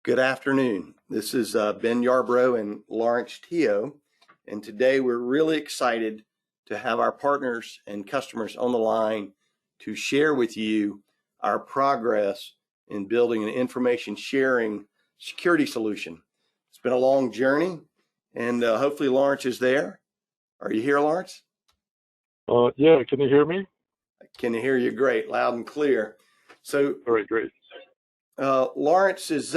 Good afternoon. This is Ben Yarbrough and Lawrence Teo, and today we're really excited to have our partners and customers on the line to share with you our progress in building an information sharing security solution. It's been a long journey, and hopefully Lawrence is there. Are you here, Lawrence? Yeah, can you hear me? I can hear you great, loud and clear. So, all right, great. Lawrence is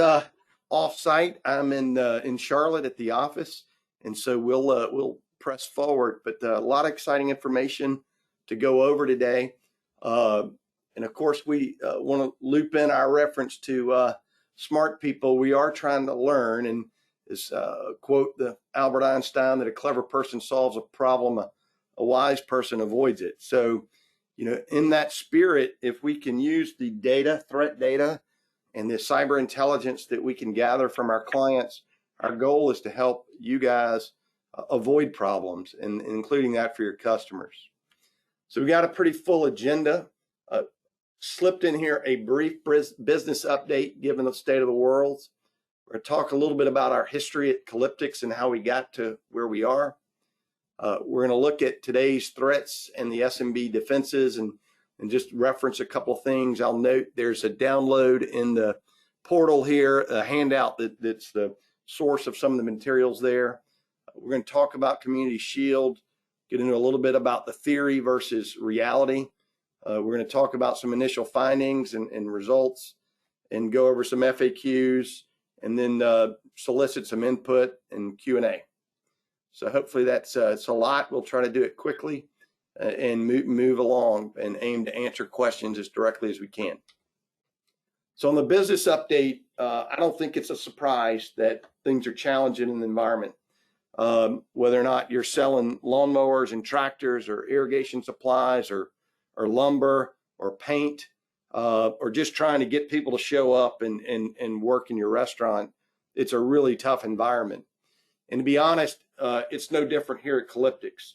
off-site. I'm in Charlotte at the office, and so we'll press forward. But a lot of exciting information to go over today, and of course we want to loop in our reference to smart people. We are trying to learn, and is quote the Albert Einstein that a clever person solves a problem, a wise person avoids it. So, in that spirit, if we can use the data, threat data, and the cyber intelligence that we can gather from our clients, our goal is to help you guys avoid problems, and including that for your customers. So we got a pretty full agenda. Slipped in here a brief business update given the state of the world. We're going to talk a little bit about our history at Calyptix and how we got to where we are. We're going to look at today's threats and the SMB defenses and just reference a couple things. I'll note there's a download in the portal here, a handout that's the source of some of the materials there. We're going to talk about Community Shield, get into a little bit about the theory versus reality. We're going to talk about some initial findings and results, and go over some FAQs, and then solicit some input and Q&A. So hopefully that's it's a lot. We'll try to do it quickly and move along and aim to answer questions as directly as we can. So on the business update, I don't think it's a surprise that things are challenging in the environment. Whether or not you're selling lawnmowers and tractors or irrigation supplies or lumber or paint, or just trying to get people to show up and work in your restaurant, it's a really tough environment. And to be honest, it's no different here at Calyptix.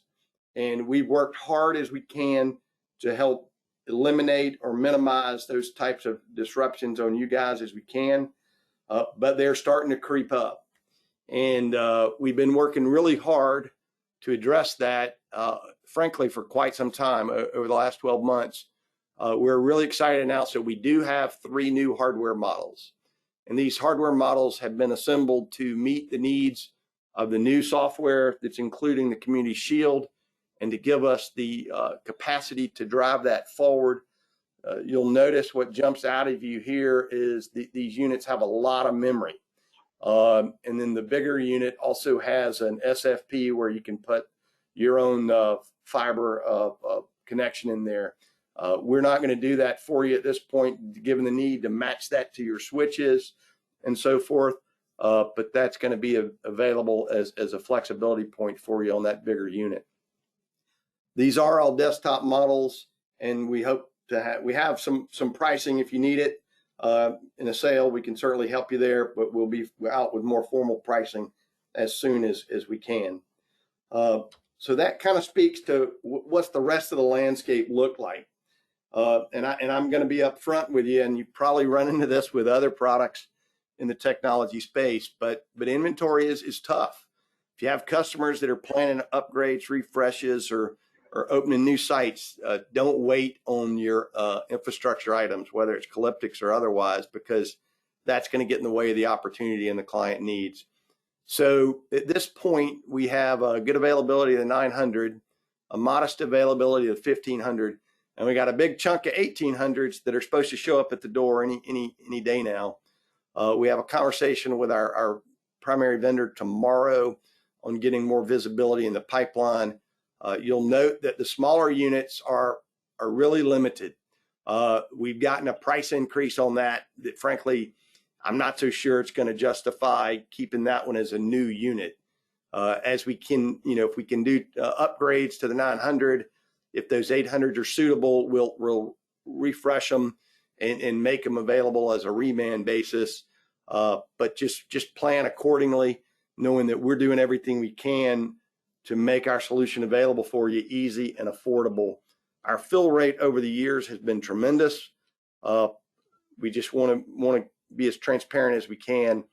And we've worked hard as we can to help eliminate or minimize those types of disruptions on you guys as we can, but they're starting to creep up. And we've been working really hard to address that, frankly, for quite some time over the last 12 months. We're really excited to announce that we do have 3 new hardware models. And these hardware models have been assembled to meet the needs of the new software that's including the Community Shield, and to give us the capacity to drive that forward. You'll notice what jumps out of you here is these units have a lot of memory. And then the bigger unit also has an SFP where you can put your own fiber connection in there. We're not going to do that for you at this point, given the need to match that to your switches and so forth. But that's going to be available as a flexibility point for you on that bigger unit. These are all desktop models, and we hope to have some pricing if you need it in a sale. We can certainly help you there, but we'll be out with more formal pricing as soon as we can. So that kind of speaks to what's the rest of the landscape look like. And I'm going to be up front with you, and you probably run into this with other products in the technology space, but inventory is tough. If you have customers that are planning upgrades, refreshes, or opening new sites, don't wait on your infrastructure items, whether it's Calyptix or otherwise, because that's going to get in the way of the opportunity and the client needs. So at this point, we have a good availability of the 900, a modest availability of the 1500, and we got a big chunk of 1800s that are supposed to show up at the door any day now. We have a conversation with our primary vendor tomorrow on getting more visibility in the pipeline. You'll note that the smaller units are really limited. We've gotten a price increase on that frankly, I'm not so sure it's going to justify keeping that one as a new unit. As we can, if we can do upgrades to the 900, if those 800s are suitable, we'll refresh them and make them available as a reman basis. But just plan accordingly, knowing that we're doing everything we can to make our solution available for you, easy and affordable. Our fill rate over the years has been tremendous. We just want to be as transparent as we can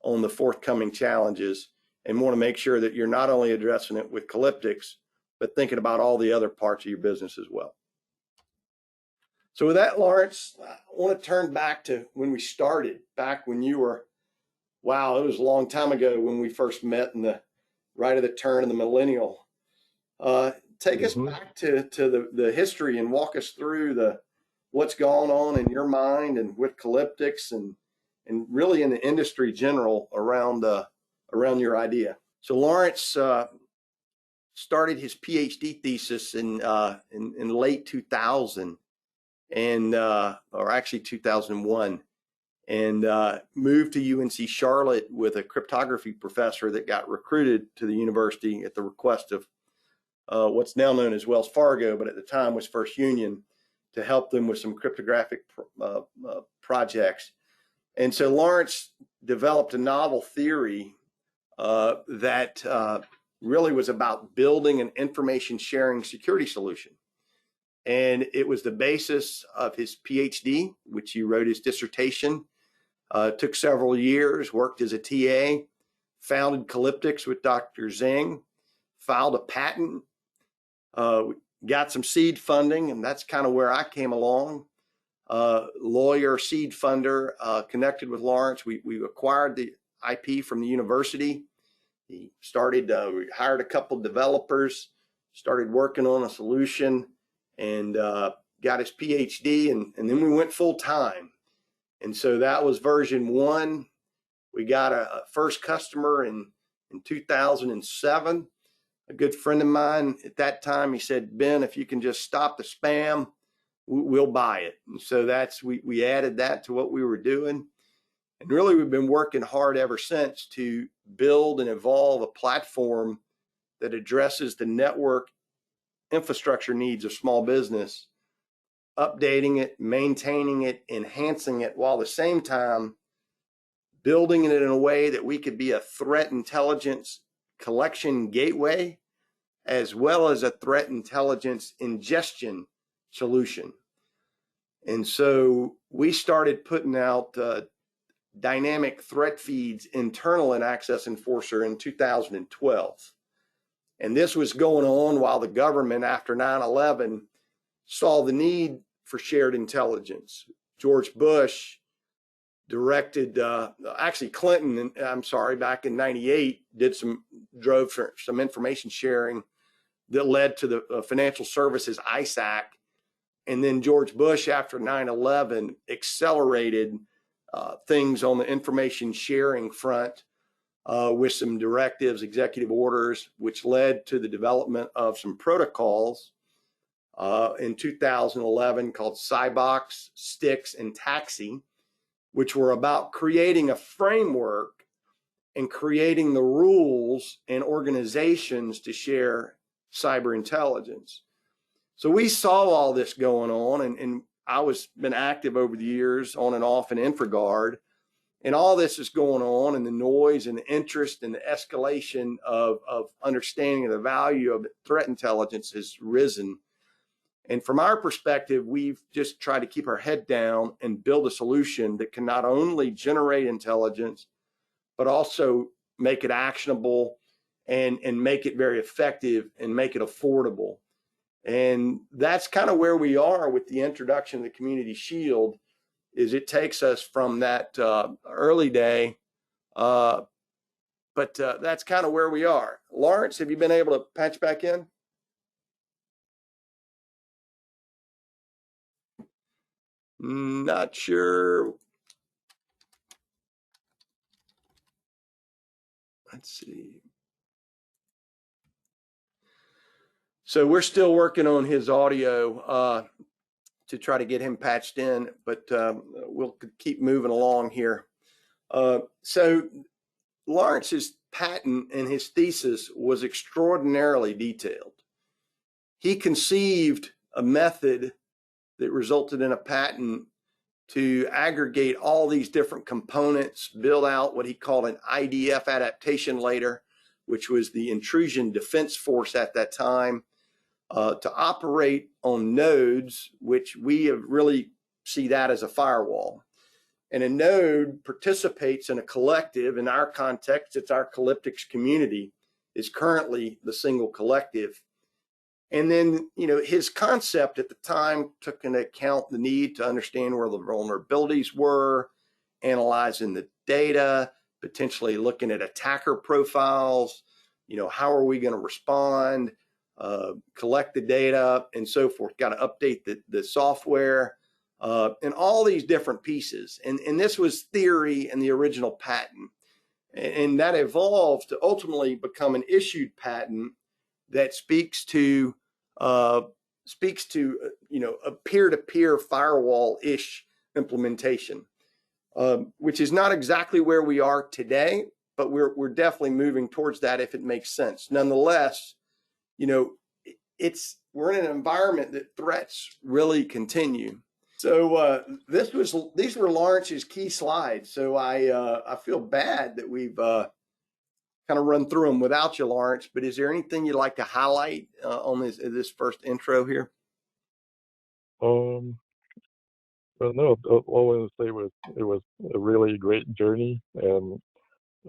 on the forthcoming challenges, and want to make sure that you're not only addressing it with Calyptics, but thinking about all the other parts of your business as well. So with that, Lawrence, I want to turn back to when we started, back when you were, wow, it was a long time ago when we first met in the right of the turn of the millennial. Take us back to the history and walk us through what's going on in your mind and with Calyptics and really in the industry general around your idea. So Lawrence started his PhD thesis in late 2000 or actually 2001, and moved to UNC Charlotte with a cryptography professor that got recruited to the university at the request of what's now known as Wells Fargo, but at the time was First Union, to help them with some cryptographic projects. And so Lawrence developed a novel theory that really was about building an information sharing security solution. And it was the basis of his PhD, which he wrote his dissertation. Took several years, worked as a TA, founded Calyptics with Dr. Zhang, filed a patent, got some seed funding, and that's kind of where I came along. Lawyer, seed funder, connected with Lawrence. We acquired the IP from the university. He started, we hired a couple developers, started working on a solution, and got his PhD, and then we went full time. And so that was version 1. We got a first customer in 2007. A good friend of mine at that time, he said, Ben, if you can just stop the spam, we'll buy it. And so we added that to what we were doing. And really, we've been working hard ever since to build and evolve a platform that addresses the network infrastructure needs of small business, updating it, maintaining it, enhancing it, while at the same time building it in a way that we could be a threat intelligence collection gateway, as well as a threat intelligence ingestion solution. And so we started putting out dynamic threat feeds internal in AccessEnforcer in 2012. And this was going on while the government, after 9/11, saw the need for shared intelligence. George Bush directed, actually Clinton, back in 98, drove for some information sharing that led to the Financial Services ICE Act. And then George Bush, after 9/11, accelerated things on the information sharing front with some directives, executive orders, which led to the development of some protocols in 2011 called Cybox, Styx, and Taxi, which were about creating a framework and creating the rules and organizations to share cyber intelligence. So we saw all this going on, and I was been active over the years on and off in InfraGard, and all this is going on, and the noise and the interest and the escalation of understanding of the value of threat intelligence has risen. And from our perspective, we've just tried to keep our head down and build a solution that can not only generate intelligence, but also make it actionable and make it very effective and make it affordable. And that's kind of where we are with the introduction of the Community Shield, is it takes us from that early day, but that's kind of where we are. Lawrence, have you been able to patch back in? Not sure. Let's see. So we're still working on his audio to try to get him patched in, but we'll keep moving along here. So Lawrence's patent and his thesis was extraordinarily detailed. He conceived a method that resulted in a patent to aggregate all these different components, build out what he called an IDF adaptation layer, which was the intrusion defense force at that time, to operate on nodes, which we have really see that as a firewall. And a node participates in a collective. In our context, it's our Calyptics community is currently the single collective. And then, his concept at the time took into account the need to understand where the vulnerabilities were, analyzing the data, potentially looking at attacker profiles, how are we going to respond, collect the data, and so forth. Got to update the software, and all these different pieces. And this was theory in the original patent. And that evolved to ultimately become an issued patent that speaks to a peer-to-peer firewall-ish implementation, which is not exactly where we are today, but we're definitely moving towards that if it makes sense. Nonetheless, we're in an environment that threats really continue. So these were Lawrence's key slides. So I feel bad that we've kind of run through them without you, Lawrence. But is there anything you'd like to highlight on this first intro here? Well, no, all I wanted to say was it was a really great journey, and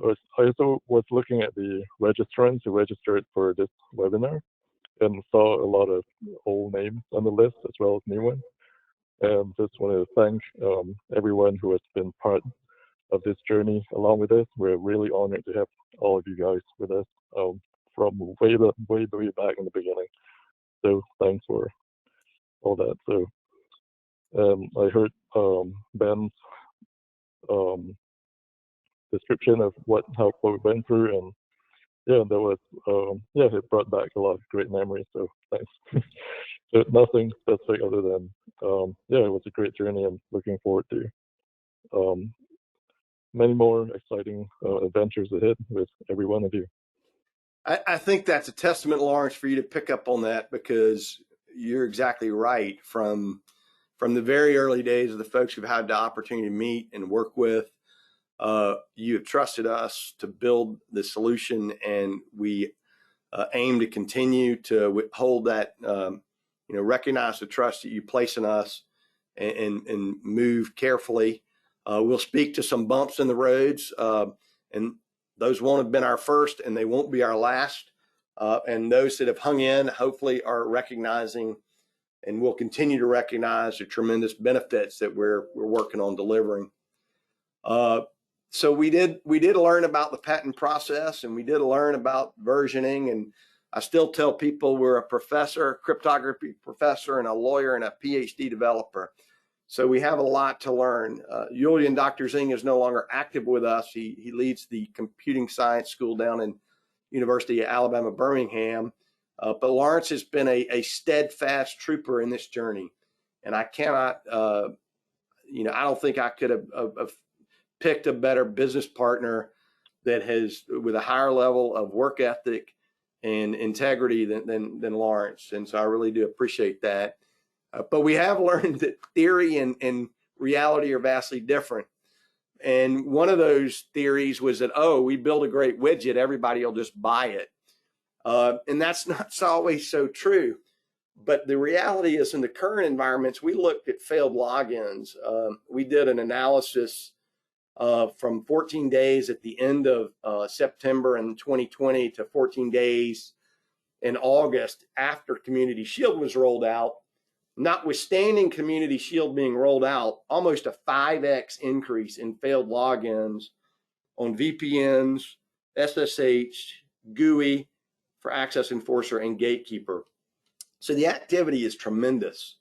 I also was looking at the registrants who registered for this webinar and saw a lot of old names on the list as well as new ones. And just wanted to thank everyone who has been part of this journey along with us. We're really honored to have all of you guys with us from way back in the beginning. So thanks for all that. So I heard Ben's description of how we went through, and yeah, that was it brought back a lot of great memories. So thanks. So nothing specific other than it was a great journey, and looking forward to many more exciting adventures ahead with every one of you. I think that's a testament, Lawrence, for you to pick up on that, because you're exactly right. From the very early days of the folks who've had the opportunity to meet and work with, you have trusted us to build the solution, and we aim to continue to hold that, recognize the trust that you place in us, and move carefully. We'll speak to some bumps in the roads, and those won't have been our first, and they won't be our last. And those that have hung in, hopefully, are recognizing, and will continue to recognize, the tremendous benefits that we're working on delivering. So we did learn about the patent process, and we did learn about versioning. And I still tell people we're a professor, a cryptography professor, and a lawyer, and a PhD developer. So we have a lot to learn. Julian Dr. Zing is no longer active with us. He leads the computing science school down in University of Alabama, Birmingham. But Lawrence has been a steadfast trooper in this journey. And I cannot, I don't think I could have picked a better business partner that has, with a higher level of work ethic and integrity than Lawrence. And so I really do appreciate that. But we have learned that theory and reality are vastly different. And one of those theories was that, we build a great widget, everybody will just buy it. And that's not always so true. But the reality is, in the current environments, we looked at failed logins. We did an analysis from 14 days at the end of September in 2020 to 14 days in August after Community Shield was rolled out. Notwithstanding Community Shield being rolled out, almost a 5x increase in failed logins on VPNs, SSH, GUI for AccessEnforcer, and Gatekeeper. So the activity is tremendous.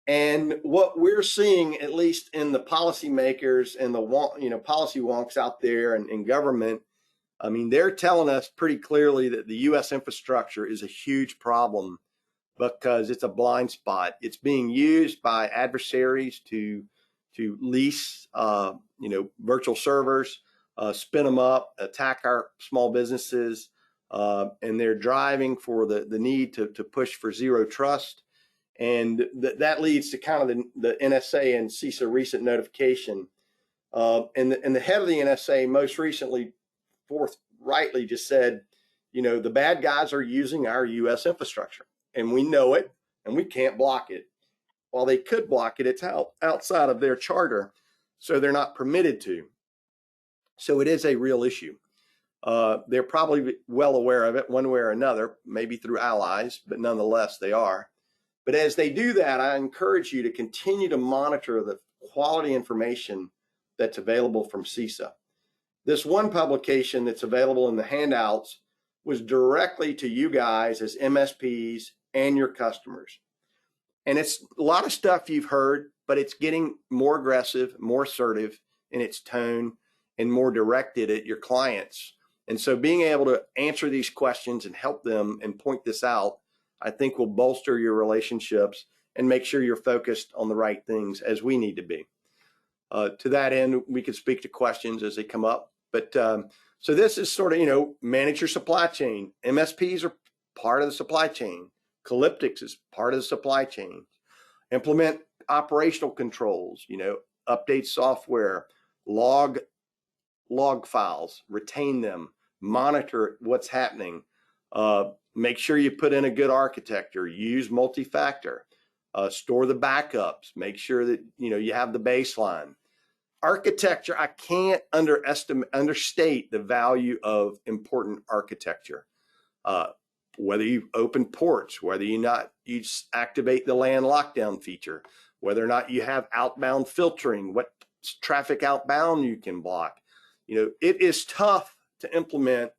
And what we're seeing, at least in the policymakers and the policy wonks out there and in government, I mean, they're telling us pretty clearly that the U.S. infrastructure is a huge problem, because it's a blind spot. It's being used by adversaries to lease, virtual servers, spin them up, attack our small businesses, and they're driving for the need to push for zero trust. And that leads to kind of the NSA and CISA recent notification. And the head of the NSA most recently forthrightly just said, the bad guys are using our U.S. infrastructure, and we know it, and we can't block it. While they could block it, it's outside of their charter. so they're not permitted to. So it is a real issue. They're probably well aware of it one way or another, maybe through allies, but nonetheless they are. But as they do that, I encourage you to continue to monitor the quality information that's available from CISA. This one publication that's available in the handouts was directly to you guys as MSPs and your customers. And it's a lot of stuff you've heard, but it's getting more aggressive, more assertive in its tone, and more directed at your clients. And so being able to answer these questions and help them and point this out, I think will bolster your relationships and make sure you're focused on the right things as we need to be. To that end, we could speak to questions as they come up. But so this is sort of, manage your supply chain. MSPs are part of the supply chain. Calyptics is part of the supply chain. Implement operational controls, update software, log files, retain them, monitor what's happening. Make sure you put in a good architecture, use multi-factor, store the backups, make sure that you have the baseline. Architecture, I can't understate the value of important architecture. Whether you open ports, whether you activate the LAN lockdown feature, whether or not you have outbound filtering, what traffic outbound you can block. It is tough to implement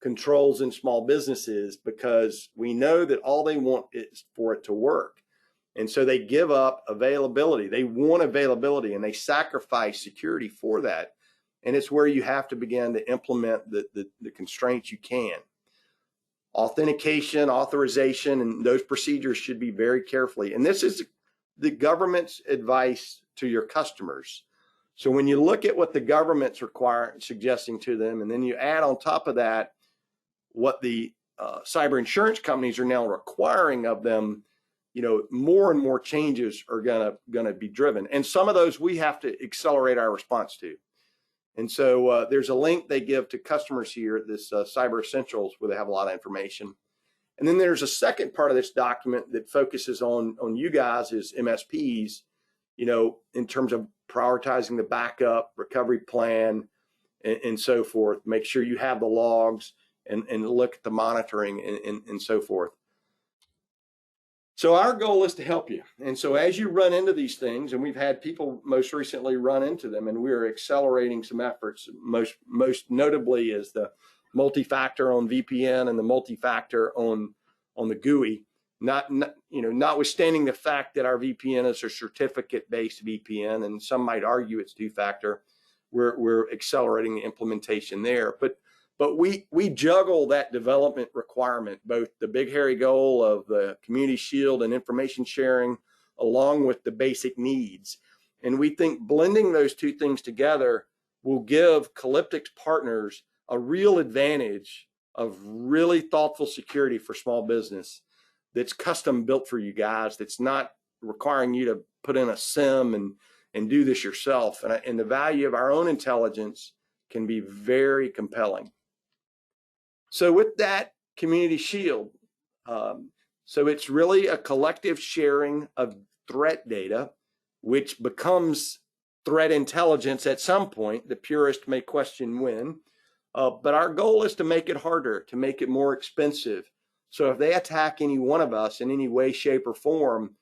controls in small businesses because we know that all they want is for it to work. And so they give up availability. They want availability and they sacrifice security for that. And it's where you have to begin to implement the constraints you can. Authentication, authorization, and those procedures should be very carefully. And this is the government's advice to your customers. So when you look at what the government's suggesting to them, and then you add on top of that what the cyber insurance companies are now requiring of them, more and more changes are gonna be driven. And some of those we have to accelerate our response to. And so there's a link they give to customers here, this Cyber Essentials, where they have a lot of information. And then there's a second part of this document that focuses on you guys as MSPs, in terms of prioritizing the backup, recovery plan, and so forth. Make sure you have the logs and look at the monitoring and so forth. So our goal is to help you. And so as you run into these things, and we've had people most recently run into them, and we're accelerating some efforts, most notably is the multi-factor on VPN and the multi-factor on the GUI. Notwithstanding the fact that our VPN is a certificate-based VPN, and some might argue it's two-factor, we're accelerating the implementation there. But we juggle that development requirement, both the big hairy goal of the community shield and information sharing, along with the basic needs. And we think blending those two things together will give Calyptic's partners a real advantage of really thoughtful security for small business that's custom built for you guys, that's not requiring you to put in a SIM and do this yourself. And the value of our own intelligence can be very compelling. So with that community shield, so it's really a collective sharing of threat data, which becomes threat intelligence at some point. The purist may question when, but our goal is to make it harder, to make it more expensive. So if they attack any one of us in any way, shape, or form,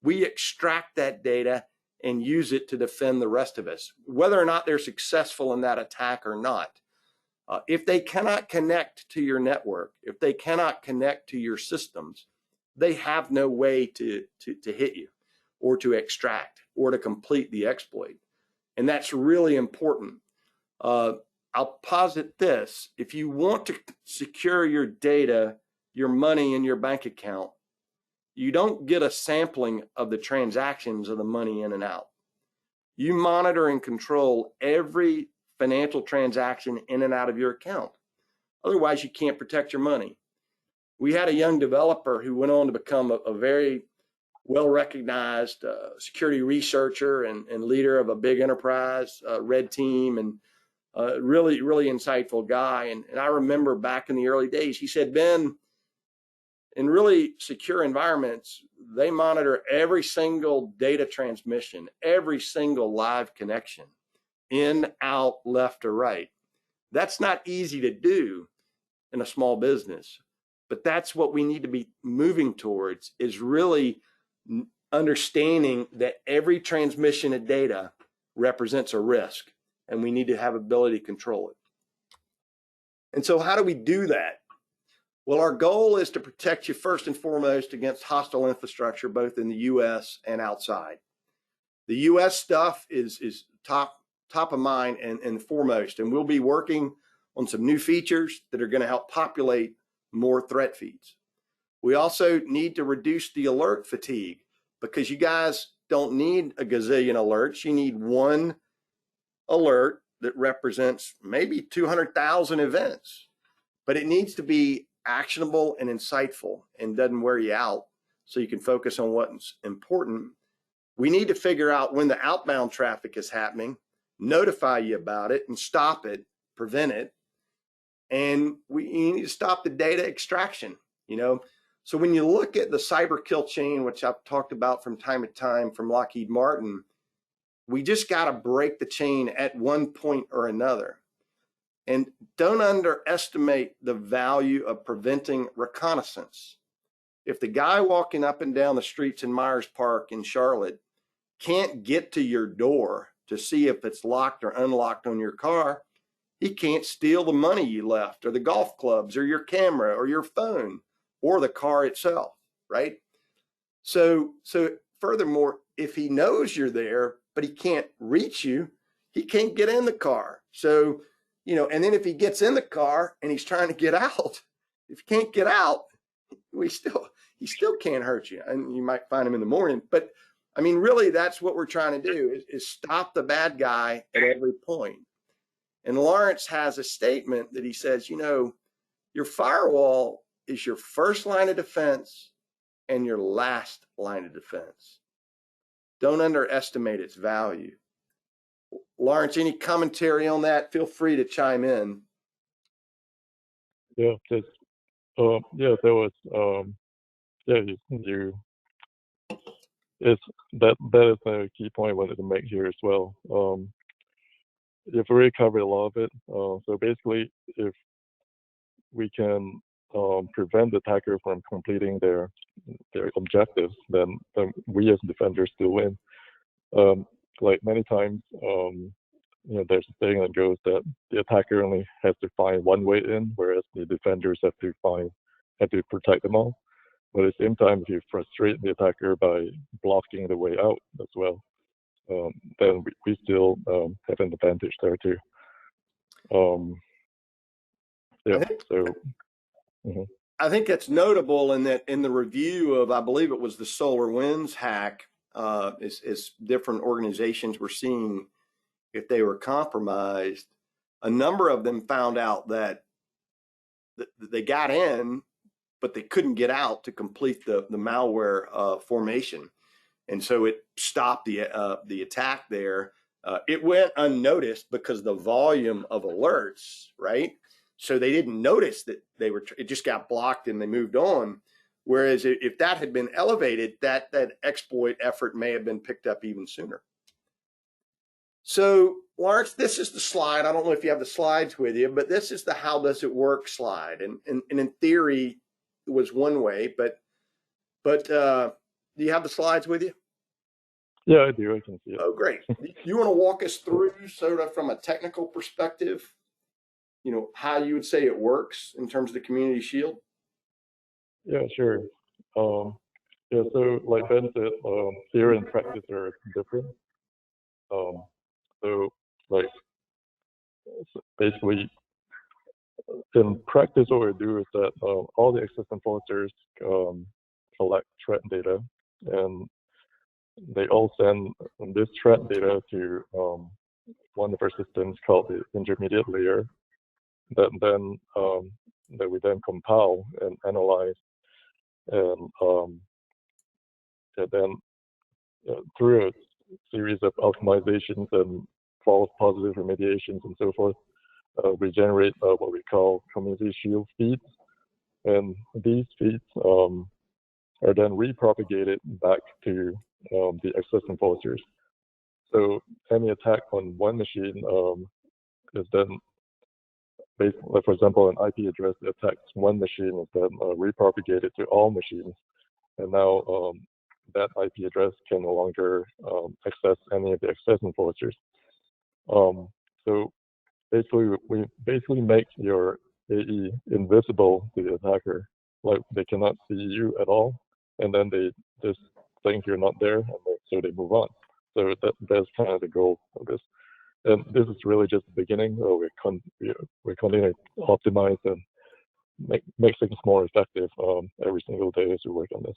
we extract that data and use it to defend the rest of us, whether or not they're successful in that attack or not. If they cannot connect to your network, if they cannot connect to your systems, they have no way to hit you or to extract or to complete the exploit. And that's really important. I'll posit this. If you want to secure your data, your money in your bank account, you don't get a sampling of the transactions of the money in and out. You monitor and control every financial transaction in and out of your account. Otherwise, you can't protect your money. We had a young developer who went on to become a very well-recognized security researcher and leader of a big enterprise, red team, and really, really insightful guy. And I remember back in the early days, he said, Ben, in really secure environments, they monitor every single data transmission, every single live connection, in, out, left, or right. That's not easy to do in a small business, but that's what we need to be moving towards, is really understanding that every transmission of data represents a risk, and we need to have ability to control it. And so how do we do that? Well, our goal is to protect you first and foremost against hostile infrastructure, both in the US and outside. The US stuff is top of mind and foremost, and we'll be working on some new features that are going to help populate more threat feeds. We also need to reduce the alert fatigue, because you guys don't need a gazillion alerts. You need one alert that represents maybe 200,000 events, but it needs to be actionable and insightful and doesn't wear you out, so you can focus on what's important. We need to figure out when the outbound traffic is happening, notify you about it, and stop it, prevent it. And we need to stop the data extraction, you know. So when you look at the cyber kill chain, which I've talked about from time to time from Lockheed Martin, we just got to break the chain at one point or another. And don't underestimate the value of preventing reconnaissance. If the guy walking up and down the streets in Myers Park in Charlotte can't get to your door to see if it's locked or unlocked on your car, he can't steal the money you left, or the golf clubs, or your camera, or your phone, or the car itself, right? So furthermore, if he knows you're there, but he can't reach you, he can't get in the car. So, you know, and then if he gets in the car and he's trying to get out, if he can't get out, he still can't hurt you. And you might find him in the morning. But I mean, really, that's what we're trying to do, is stop the bad guy at every point. And Lawrence has a statement that he says, you know, your firewall is your first line of defense and your last line of defense. Don't underestimate its value. Lawrence, any commentary on that? Feel free to chime in. Yeah, just yeah, there was yeah, you it's that is a key point I wanted to make here as well. You've already covered a lot of it. So basically, if we can prevent the attacker from completing their objectives, then we as defenders still win. Like many times, you know, there's a saying that goes that the attacker only has to find one way in, whereas the defenders have to protect them all. But at the same time, if you frustrate the attacker by blocking the way out as well, then we still have an advantage there too. Yeah. I think that's notable in that in the review of, I believe it was the SolarWinds hack, as different organizations were seeing if they were compromised, a number of them found out that they got in, but they couldn't get out to complete the malware formation. And so it stopped the attack there. It went unnoticed because the volume of alerts, right? So they didn't notice that it just got blocked and they moved on. Whereas if that had been elevated, that exploit effort may have been picked up even sooner. So Lawrence, this is the slide. I don't know if you have the slides with you, but this is the how does it work slide. And in theory, it was one way, but do you have the slides with you? Yeah, I do. I can see it. Oh, great. You want to walk us through sort of from a technical perspective, you know, how you would say it works in terms of the Community Shield? Yeah, sure. Yeah, so like Ben said, theory and practice are different. So like basically in practice, what we do is that all the AccessEnforcers collect threat data, and they all send this threat data to one of our systems called the intermediate layer that we then compile and analyze, and then through a series of optimizations and false positive remediations and so forth, we generate what we call Community Shield feeds. and these feeds are then repropagated back to the access enforcers. So any attack on one machine is then, basically, for example, an IP address that attacks one machine is then repropagated to all machines. And now that IP address can no longer access any of the access enforcers. So basically, we basically make your AE invisible to the attacker. Like they cannot see you at all, and then they just think you're not there, and so they move on. So that's kind of the goal of this. And this is really just the beginning. We're continuing to optimize and make things more effective every single day as we work on this.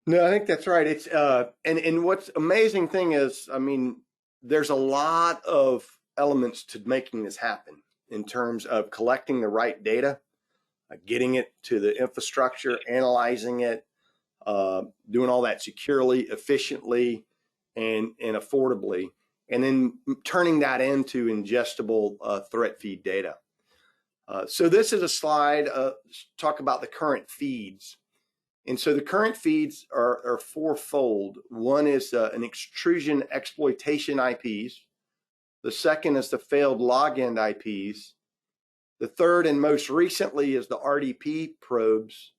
No, I think that's right. It's and what's amazing thing is, I mean, there's a lot of elements to making this happen in terms of collecting the right data, getting it to the infrastructure, analyzing it, doing all that securely, efficiently, and affordably, and then turning that into ingestible threat feed data. So this is a slide talk about the current feeds. And so the current feeds are fourfold. One is an extrusion exploitation IPs. The second is the failed login IPs. The third and most recently is the RDP probes.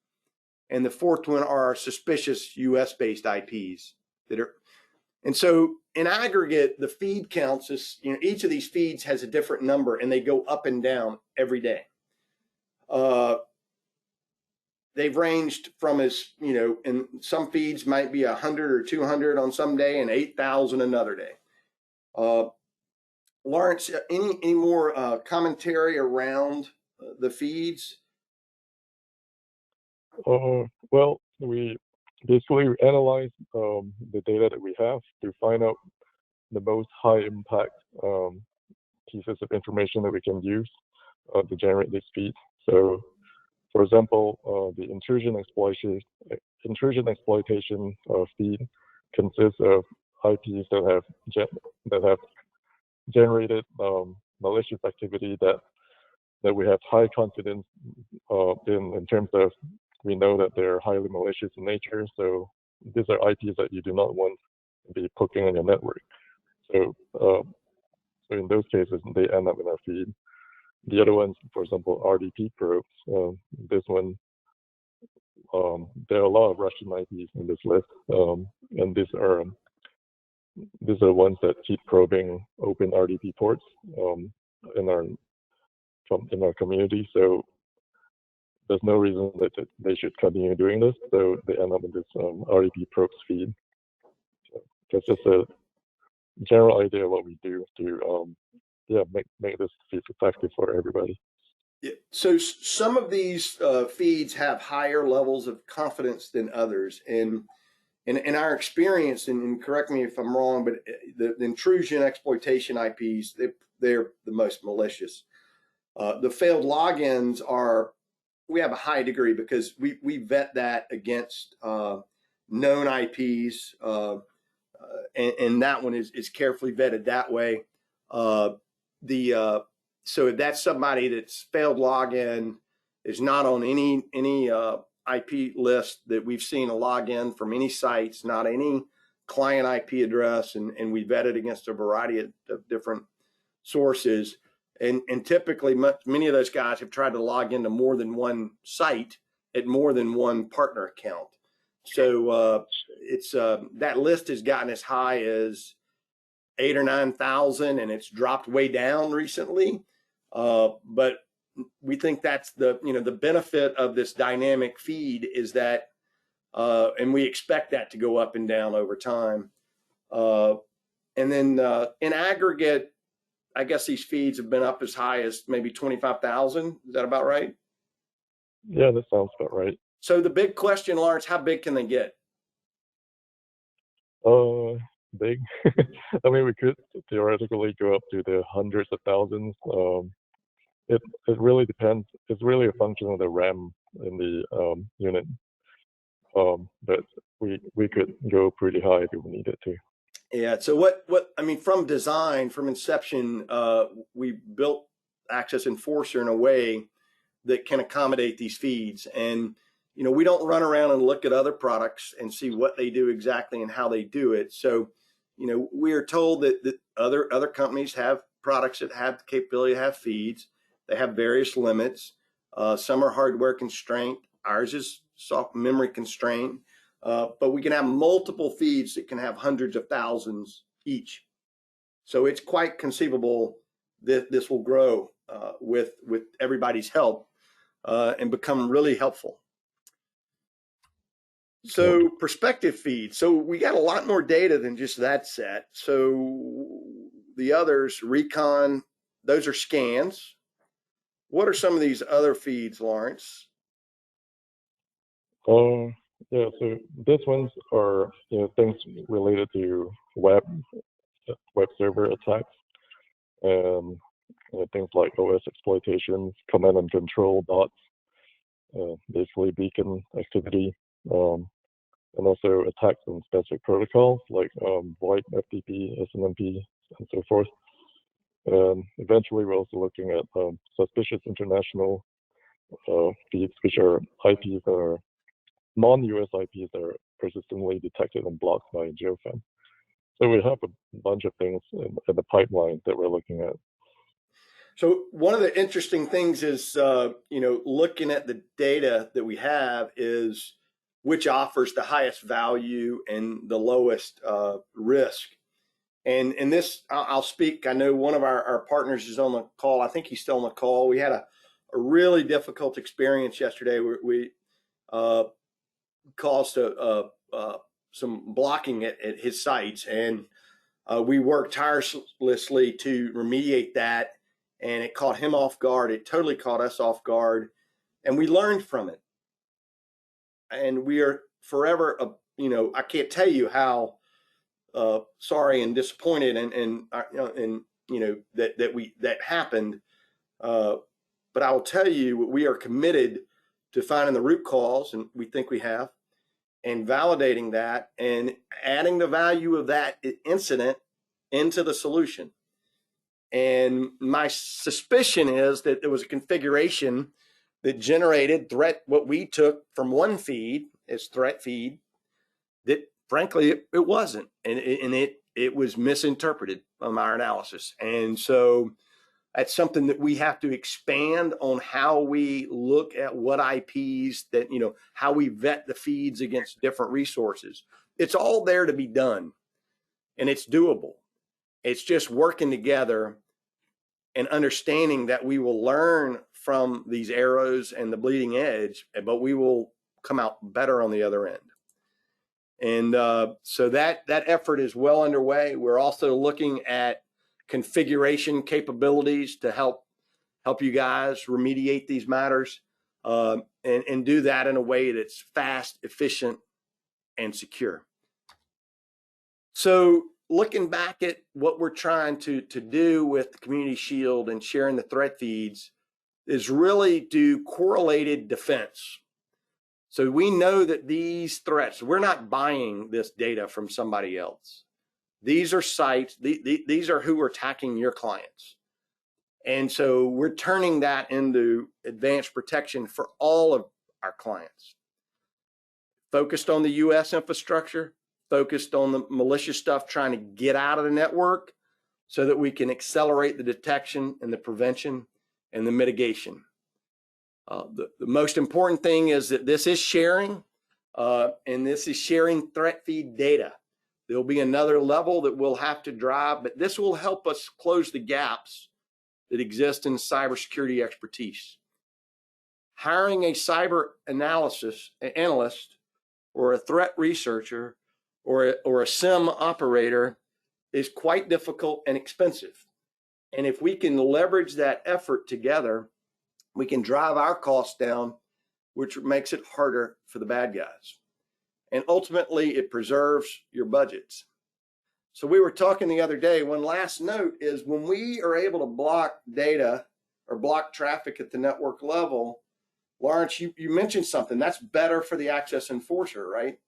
And the fourth one are suspicious US-based IPs that are. And so in aggregate, the feed counts is, each of these feeds has a different number and they go up and down every day. They've ranged from and some feeds might be 100 or 200 on some day and 8,000 another day. Lawrence, any more commentary around the feeds? Well, we basically analyze the data that we have to find out the most high impact pieces of information that we can use to generate this feed. So, for example, the intrusion exploitation feed consists of IPs that have generated malicious activity that we have high confidence in terms of we know that they're highly malicious in nature. So these are IPs that you do not want to be poking on your network. So in those cases, they end up in our feed. The other ones, for example, RDP probes. This one, there are a lot of Russian IPs in this list, and these are ones that keep probing open RDP ports in our community. So there's no reason that they should continue doing this. So they end up in this RDP probes feed. So that's just a general idea of what we do to make this feed effective for everybody. Yeah. So some of these feeds have higher levels of confidence than others, and in our experience, and correct me if I'm wrong, but the intrusion exploitation IPs, they're the most malicious. The failed logins we have a high degree because we vet that against known IPs, and that one is carefully vetted that way. So that's somebody that's failed login is not on any IP list that we've seen a login from any sites, not any client IP address, and we vet it against a variety of different sources. And typically, many of those guys have tried to log into more than one site at more than one partner account. So it's that list has gotten as high as 8,000 or 9,000, and it's dropped way down recently. But we think that's the benefit of this dynamic feed is that, and we expect that to go up and down over time. And then in aggregate, I guess these feeds have been up as high as maybe 25,000. Is that about right? Yeah, that sounds about right. So the big question, Lawrence, how big can they get? Big. I mean, we could theoretically go up to the hundreds of thousands. It really depends. It's really a function of the RAM in the unit. But we could go pretty high if we needed to. Yeah. So what I mean, from design, from inception, we built AccessEnforcer in a way that can accommodate these feeds. And, we don't run around and look at other products and see what they do exactly and how they do it. So, we are told that other companies have products that have the capability to have feeds. They have various limits. Some are hardware constrained. Ours is soft memory constrained. But we can have multiple feeds that can have hundreds of thousands each. So it's quite conceivable that this will grow with everybody's help and become really helpful. So perspective feed. So we got a lot more data than just that set. So the others, recon, those are scans. What are some of these other feeds, Lawrence? Yeah, so these ones are things related to web server attacks, and things like OS exploitations, command and control bots, basically beacon activity, and also attacks on specific protocols like VoIP, FTP, SNMP, and so forth. And eventually, we're also looking at suspicious international feeds, which are IPs that are non-US IPs that are persistently detected and blocked by geofence. So we have a bunch of things in the pipeline that we're looking at. So one of the interesting things is, looking at the data that we have is which offers the highest value and the lowest risk. And in this, I'll speak. I know one of our partners is on the call. I think he's still on the call. We had a really difficult experience yesterday. We caused some blocking at his sites, and we worked tirelessly to remediate that. And it caught him off guard. It totally caught us off guard, and we learned from it. And we are forever, I can't tell you how sorry and disappointed and that happened. But I will tell you, we are committed to finding the root cause, and we think we have, and validating that and adding the value of that incident into the solution. And my suspicion is that there was a configuration that generated what we took from one feed as threat feed that frankly it wasn't, and it was misinterpreted from our analysis. And so that's something that we have to expand on, how we look at what IPs that, how we vet the feeds against different resources. It's all there to be done, and it's doable. It's just working together and understanding that we will learn from these arrows and the bleeding edge, but we will come out better on the other end. And so that effort is well underway. We're also looking at configuration capabilities to help you guys remediate these matters and do that in a way that's fast, efficient, and secure. So looking back at what we're trying to do with the Community Shield and sharing the threat feeds is really do correlated defense. So we know that these threats, we're not buying this data from somebody else. These are sites, these are who are attacking your clients. And so we're turning that into advanced protection for all of our clients. Focused on the US infrastructure, focused on the malicious stuff trying to get out of the network so that we can accelerate the detection and the prevention and the mitigation. The most important thing is that this is sharing, and this is sharing threat feed data. There'll be another level that we'll have to drive, but this will help us close the gaps that exist in cybersecurity expertise. Hiring a cyber analyst or a threat researcher or a SIM operator is quite difficult and expensive. And if we can leverage that effort together, we can drive our costs down, which makes it harder for the bad guys. And ultimately, it preserves your budgets. So we were talking the other day, one last note is when we are able to block data or block traffic at the network level, Lawrence, you mentioned something that's better for the AccessEnforcer, right?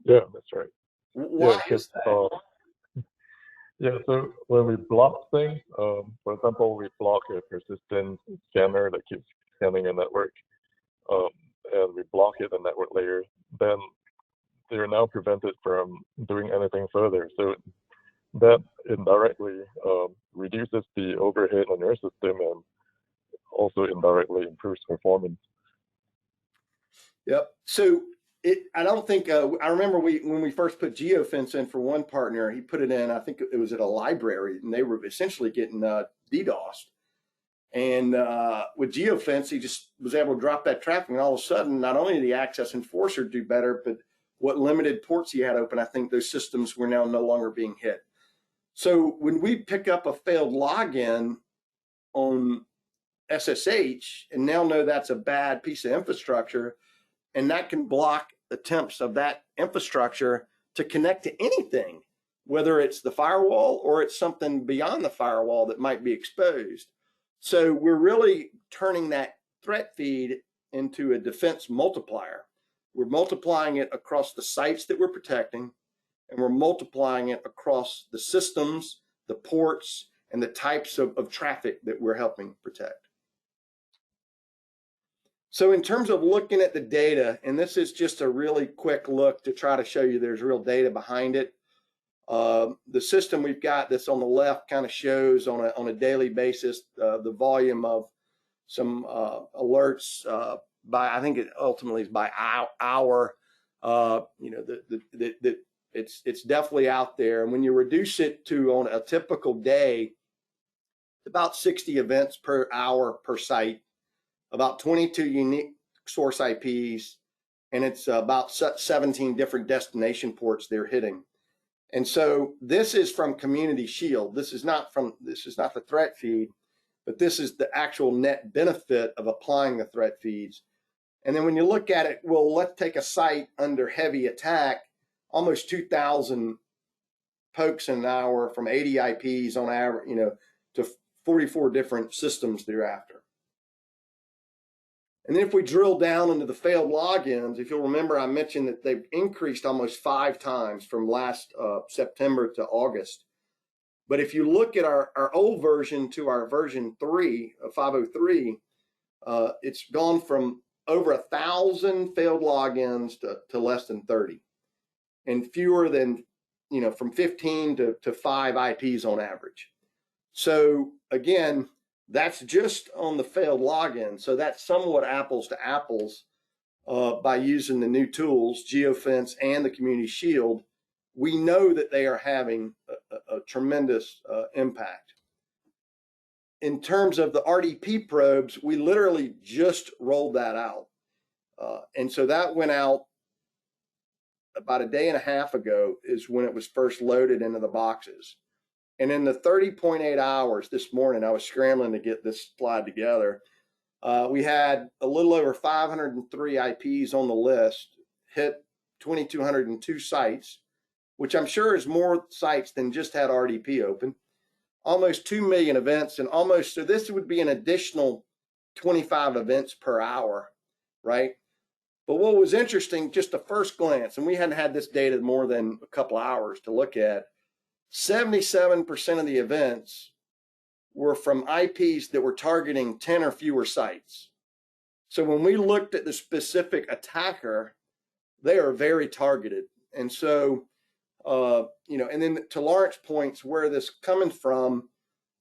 Yeah, that's right. Why is that? Yeah, so when we block things, for example, we block a persistent scanner that keeps scanning a network, um, and we block it in the network layer, then they're now prevented from doing anything further. So that indirectly reduces the overhead on your system and also indirectly improves performance. Yep. So I don't think, I remember when we first put geofence in for one partner, he put it in, I think it was at a library, and they were essentially getting DDoSed. And with geofence, he just was able to drop that traffic. And all of a sudden, not only did the AccessEnforcer do better, but what limited ports he had open, I think those systems were now no longer being hit. So when we pick up a failed login on SSH and now know that's a bad piece of infrastructure, and that can block attempts of that infrastructure to connect to anything, whether it's the firewall or it's something beyond the firewall that might be exposed. So we're really turning that threat feed into a defense multiplier. We're multiplying it across the sites that we're protecting, and we're multiplying it across the systems, the ports, and the types of traffic that we're helping protect. So in terms of looking at the data, and this is just a really quick look to try to show you there's real data behind it. The system we've got that's on the left kind of shows on a daily basis the volume of some alerts by, I think it ultimately is by hour. You know, that it's definitely out there. And when you reduce it to on a typical day, about 60 events per hour per site, about 22 unique source IPs, and it's about 17 different destination ports they're hitting. And so this is from Community Shield. This is not the threat feed, but this is the actual net benefit of applying the threat feeds. And then when you look at it, well, let's take a site under heavy attack, almost 2,000 pokes an hour from 80 IPs on average, you know, to 44 different systems thereafter. And then if we drill down into the failed logins, if you'll remember, I mentioned that they've increased almost 5 times from last September to August. But if you look at our old version to our version 3 of 503, it's gone from over 1,000 failed logins to less than 30, and fewer than, you know, from 15 to 5 IPs on average. So again, that's just on the failed login. So that's somewhat apples to apples by using the new tools, geofence and the Community Shield. We know that they are having a tremendous impact. In terms of the RDP probes, we literally just rolled that out. And so that went out about a day and a half ago is when it was first loaded into the boxes. And in the 30.8 hours this morning, I was scrambling to get this slide together. We had a little over 503 IPs on the list, hit 2,202 sites, which I'm sure is more sites than just had RDP open. Almost 2 million events, and almost, so this would be an additional 25 events per hour, right? But what was interesting, just a first glance, and we hadn't had this data more than a couple hours to look at, 77% of the events were from IPs that were targeting 10 or fewer sites. So when we looked at the specific attacker, they are very targeted. And so, you know, and then to Lawrence's points, where this coming from,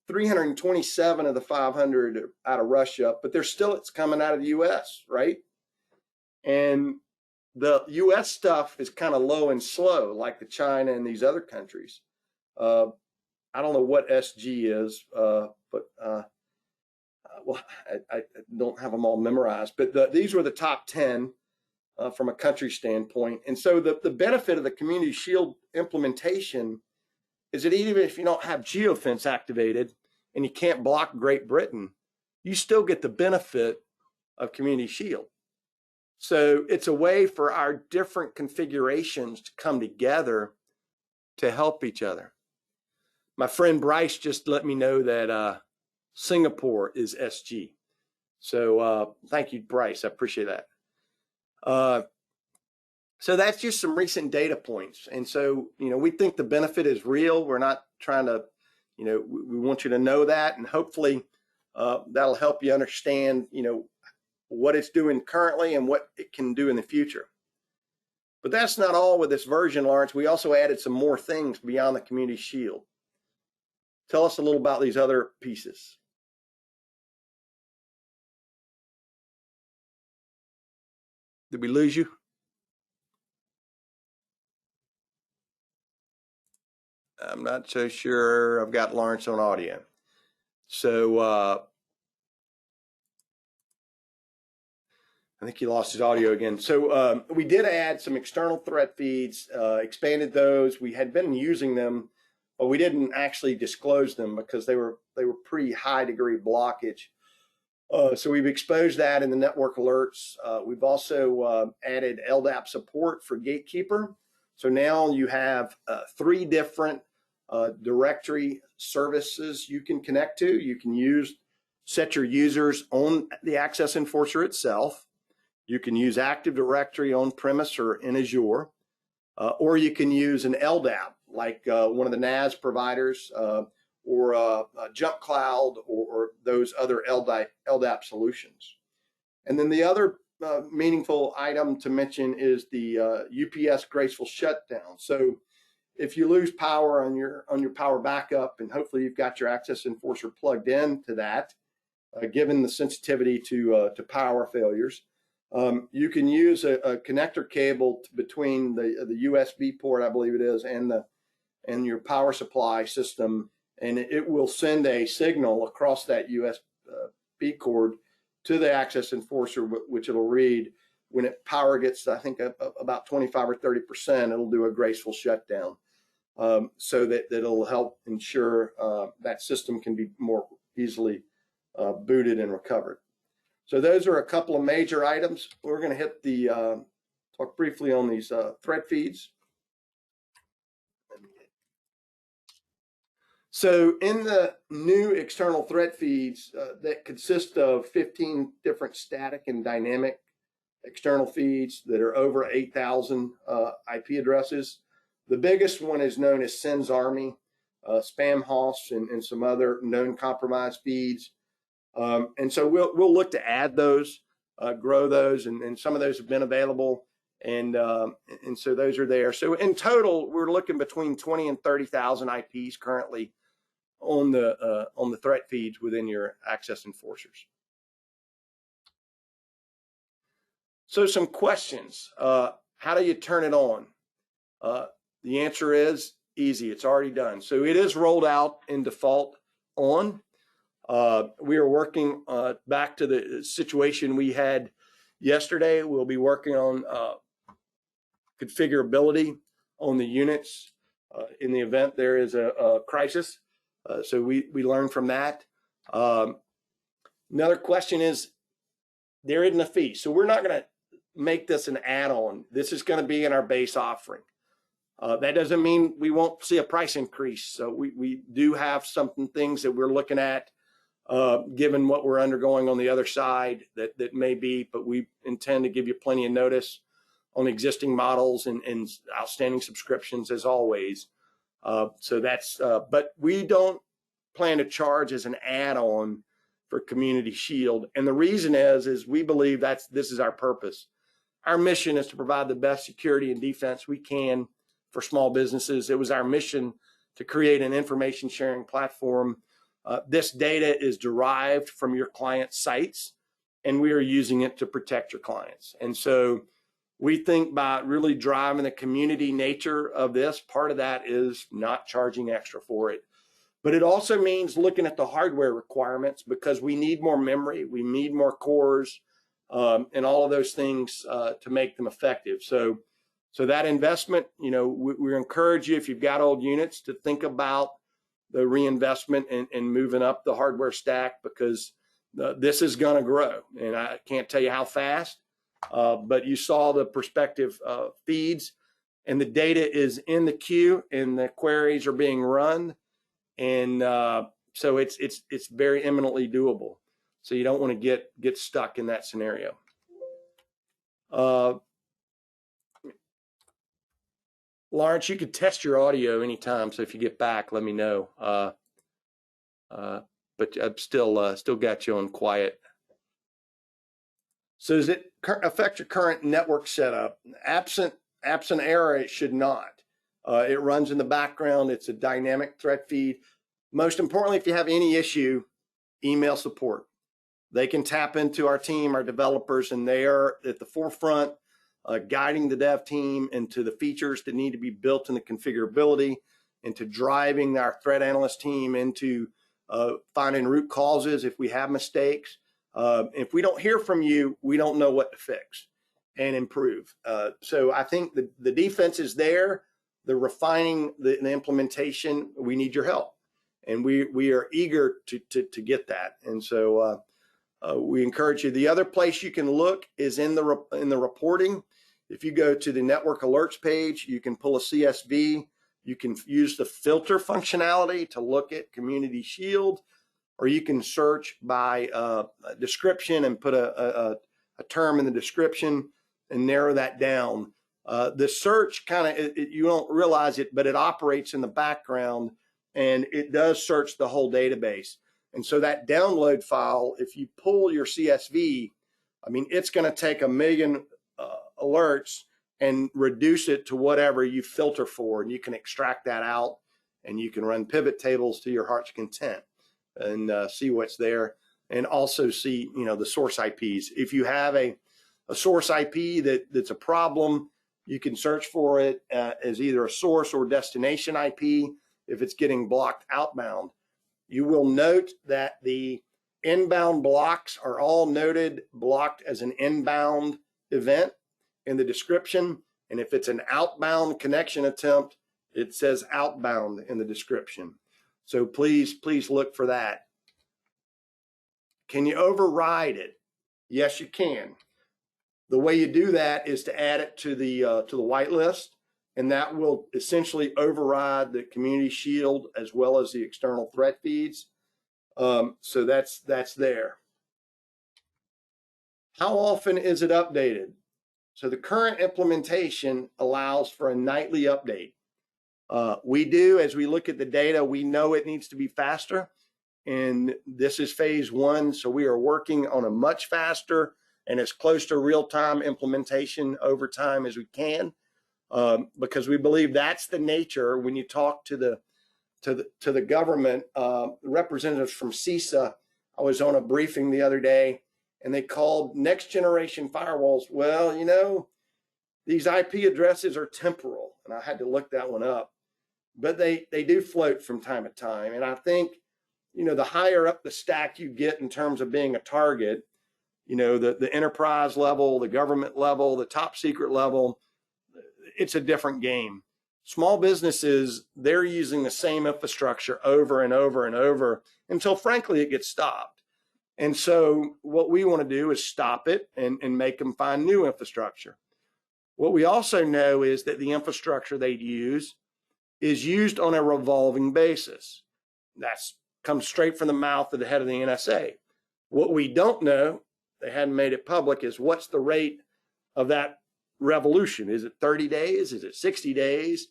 327 of the 500 out of Russia, but it's coming out of the US, right? And the US stuff is kind of low and slow, like the China and these other countries. I don't know what SG is, but well, I don't have them all memorized, but these were the top 10 from a country standpoint. And so the benefit of the Community Shield implementation is that even if you don't have geofence activated and you can't block Great Britain, you still get the benefit of Community Shield. So it's a way for our different configurations to come together to help each other. My friend Bryce just let me know that Singapore is SG. So thank you, Bryce. I appreciate that. So that's just some recent data points. And so, we think the benefit is real. We're not trying to, we want you to know that, and hopefully that'll help you understand, what it's doing currently and what it can do in the future. But that's not all with this version, Lawrence. We also added some more things beyond the Community Shield. Tell us a little about these other pieces. Did we lose you? I'm not so sure. I've got Lawrence on audio. So I think he lost his audio again. So we did add some external threat feeds, expanded those. We had been using them, but we didn't actually disclose them because they were pretty high degree blockage. So we've exposed that in the network alerts. We've also added LDAP support for Gatekeeper. So now you have 3 different directory services you can connect to. You can set your users on the AccessEnforcer itself. You can use Active Directory on premise or in Azure, or you can use an LDAP like one of the NAS providers or Jump Cloud or those other LDAP solutions. And then the other meaningful item to mention is the UPS Graceful Shutdown. So if you lose power on your power backup, and hopefully you've got your AccessEnforcer plugged in to that, given the sensitivity to power failures, you can use a connector cable between the USB port, I believe it is, and your power supply system, and it will send a signal across that USB cord to the AccessEnforcer, which it'll read. When power gets, I think, about 25 or 30%, it'll do a graceful shutdown, so that it'll help ensure that system can be more easily booted and recovered. So those are a couple of major items. We're going to hit talk briefly on these threat feeds. So in the new external threat feeds that consist of 15 different static and dynamic external feeds that are over 8,000 IP addresses, the biggest one is known as Sins Army, Spam Hosts, and some other known compromised feeds. And so we'll look to add those, grow those, and some of those have been available, and so those are there. So in total, we're looking between 20 and 30,000 IPs currently on the threat feeds within your AccessEnforcers. So some questions. How do you turn it on? The answer is easy. It's already done. So it is rolled out in default on. We are working back to the situation we had yesterday. We'll be working on configurability on the units in the event there is a crisis. So we learn from that. Another question is, there isn't a fee. So we're not going to make this an add-on. This is going to be in our base offering. That doesn't mean we won't see a price increase. So we do have some things that we're looking at, given what we're undergoing on the other side that may be, but we intend to give you plenty of notice on existing models and outstanding subscriptions as always. So that's, but we don't plan to charge as an add-on for Community Shield. And the reason is we believe this is our purpose. Our mission is to provide the best security and defense we can for small businesses. It was our mission to create an information sharing platform. This data is derived from your client sites, and we are using it to protect your clients. And so we think by really driving the community nature of this, part of that is not charging extra for it. But it also means looking at the hardware requirements, because we need more memory, we need more cores, and all of those things to make them effective. So that investment, we encourage you, if you've got old units, to think about the reinvestment and moving up the hardware stack, because this is going to grow. And I can't tell you how fast, but you saw the prospective feeds, and the data is in the queue and the queries are being run. And so it's very imminently doable. So you don't want to get stuck in that scenario. Lawrence, you could test your audio anytime. So if you get back, let me know. But I've still got you on quiet. So does it affect your current network setup? Absent error, it should not. It runs in the background. It's a dynamic threat feed. Most importantly, if you have any issue, email support. They can tap into our team, our developers, and they are at the forefront, guiding the dev team into the features that need to be built in the configurability, into driving our threat analyst team into finding root causes if we have mistakes. If we don't hear from you, we don't know what to fix and improve. So I think the defense is there, the refining, the implementation, we need your help. And we are eager to get that. And so we encourage you. The other place you can look is in the reporting. If you go to the network alerts page, you can pull a CSV. You can use the filter functionality to look at Community Shield, or you can search by a description and put a term in the description and narrow that down. The search you don't realize it, but it operates in the background and it does search the whole database. And so that download file, if you pull your CSV, I mean, it's going to take 1 million alerts and reduce it to whatever you filter for, and you can extract that out and you can run pivot tables to your heart's content and see what's there, and also see, the source IPs. If you have a source IP that's a problem, you can search for it as either a source or destination IP if it's getting blocked outbound. You will note that the inbound blocks are all blocked as an inbound event in the description. And if it's an outbound connection attempt, it says outbound in the description. So please look for that. Can you override it? Yes, you can. The way you do that is to add it to the whitelist, and that will essentially override the Community Shield as well as the external threat feeds. So that's there. How often is it updated? So the current implementation allows for a nightly update. We do, as we look at the data, we know it needs to be faster. And this is phase 1. So we are working on a much faster and as close to real-time implementation over time as we can, because we believe that's the nature. When you talk to the government, representatives from CISA, I was on a briefing the other day, and they called next generation firewalls. Well, these IP addresses are temporal, and I had to look that one up, but they do float from time to time. And I think, the higher up the stack you get in terms of being a target, the enterprise level, the government level, the top secret level, it's a different game. Small businesses, they're using the same infrastructure over and over and over until, frankly, it gets stopped. And so what we want to do is stop it and make them find new infrastructure. What we also know is that the infrastructure they use is used on a revolving basis. That's comes straight from the mouth of the head of the NSA. What we don't know, they hadn't made it public, is what's the rate of that revolution? Is it 30 days? Is it 60 days?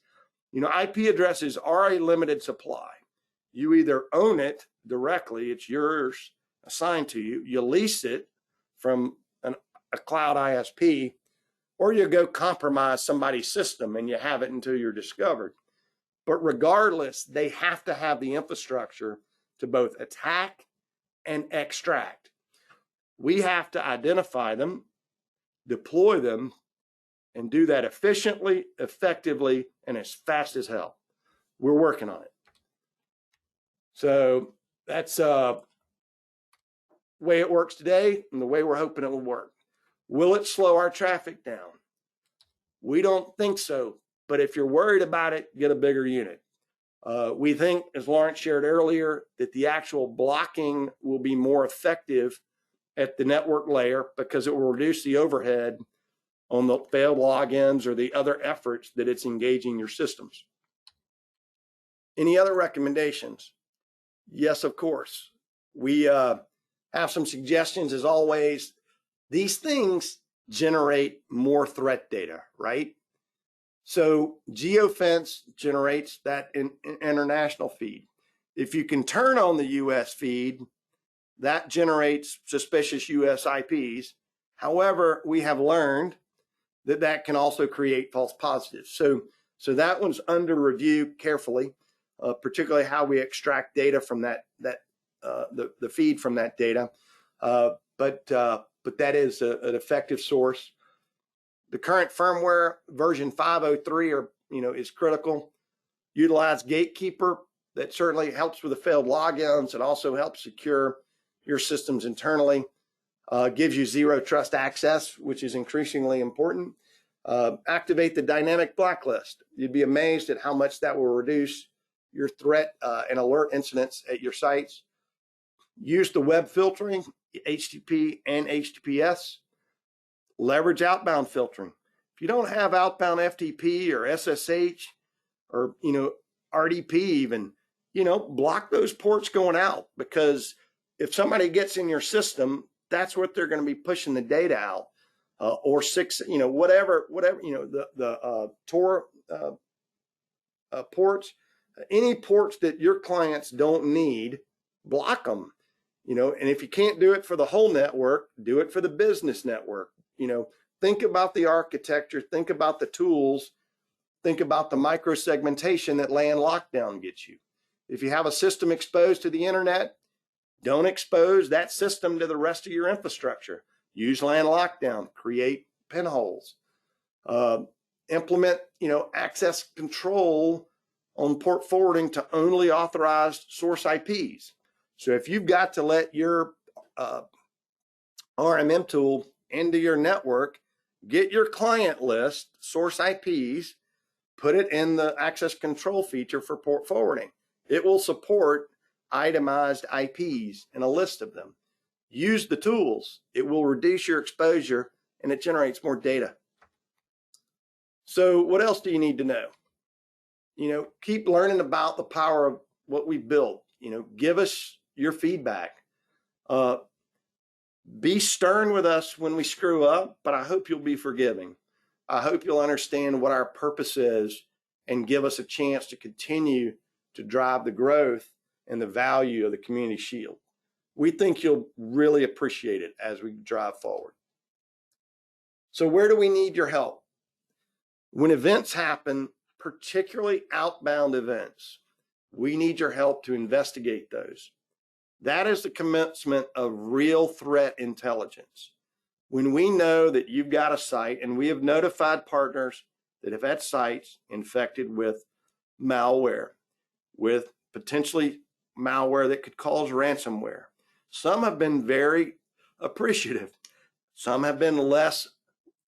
IP addresses are a limited supply. You either own it directly, it's yours, assigned to you, you lease it from a cloud ISP, or you go compromise somebody's system and you have it until you're discovered. But regardless, they have to have the infrastructure to both attack and extract. We have to identify them, deploy them, and do that efficiently, effectively, and as fast as hell. We're working on it. So that's the way it works today and the way we're hoping it will work. Will it slow our traffic down? We don't think so, but if you're worried about it, get a bigger unit. We think, as Lawrence shared earlier, that the actual blocking will be more effective at the network layer because it will reduce the overhead on the failed logins or the other efforts that it's engaging your systems. Any other recommendations? Yes, of course. We have some suggestions. As always, these things generate more threat data, right? So geofence generates that international feed. If you can turn on the US feed, that generates suspicious US IPs. However, we have learned that that can also create false positives. So that one's under review carefully, particularly how we extract data from the feed from that data. But that is an effective source. The current firmware version 503 is critical. Utilize Gatekeeper. That certainly helps with the failed logins. It also helps secure your systems internally. Gives you zero trust access, which is increasingly important. Activate the dynamic blacklist. You'd be amazed at how much that will reduce your threat and alert incidents at your sites. Use the web filtering, HTTP and HTTPS. Leverage outbound filtering. If you don't have outbound FTP or SSH or RDP even, block those ports going out, because if somebody gets in your system, that's what they're going to be pushing the data out. Or whatever, the Tor ports, any ports that your clients don't need, block them. And if you can't do it for the whole network, do it for the business network. Think about the architecture, think about the tools, think about the micro segmentation that LAN lockdown gets you. If you have a system exposed to the internet, don't expose that system to the rest of your infrastructure. Use LAN lockdown, create pinholes, implement, access control on port forwarding to only authorized source IPs. So if you've got to let your RMM tool into your network, get your client list, source IPs, put it in the access control feature for port forwarding. It will support itemized IPs and a list of them. Use the tools. It will reduce your exposure and it generates more data. So what else do you need to know? Keep learning about the power of what we built. Give us your feedback. Be stern with us when we screw up, but I hope you'll be forgiving. I hope you'll understand what our purpose is and give us a chance to continue to drive the growth and the value of the Community Shield. We think you'll really appreciate it as we drive forward. So where do we need your help? When events happen, particularly outbound events, we need your help to investigate those. That is the commencement of real threat intelligence. When we know that you've got a site, and we have notified partners that have had sites infected with malware, with potentially malware that could cause ransomware. Some have been very appreciative. Some have been less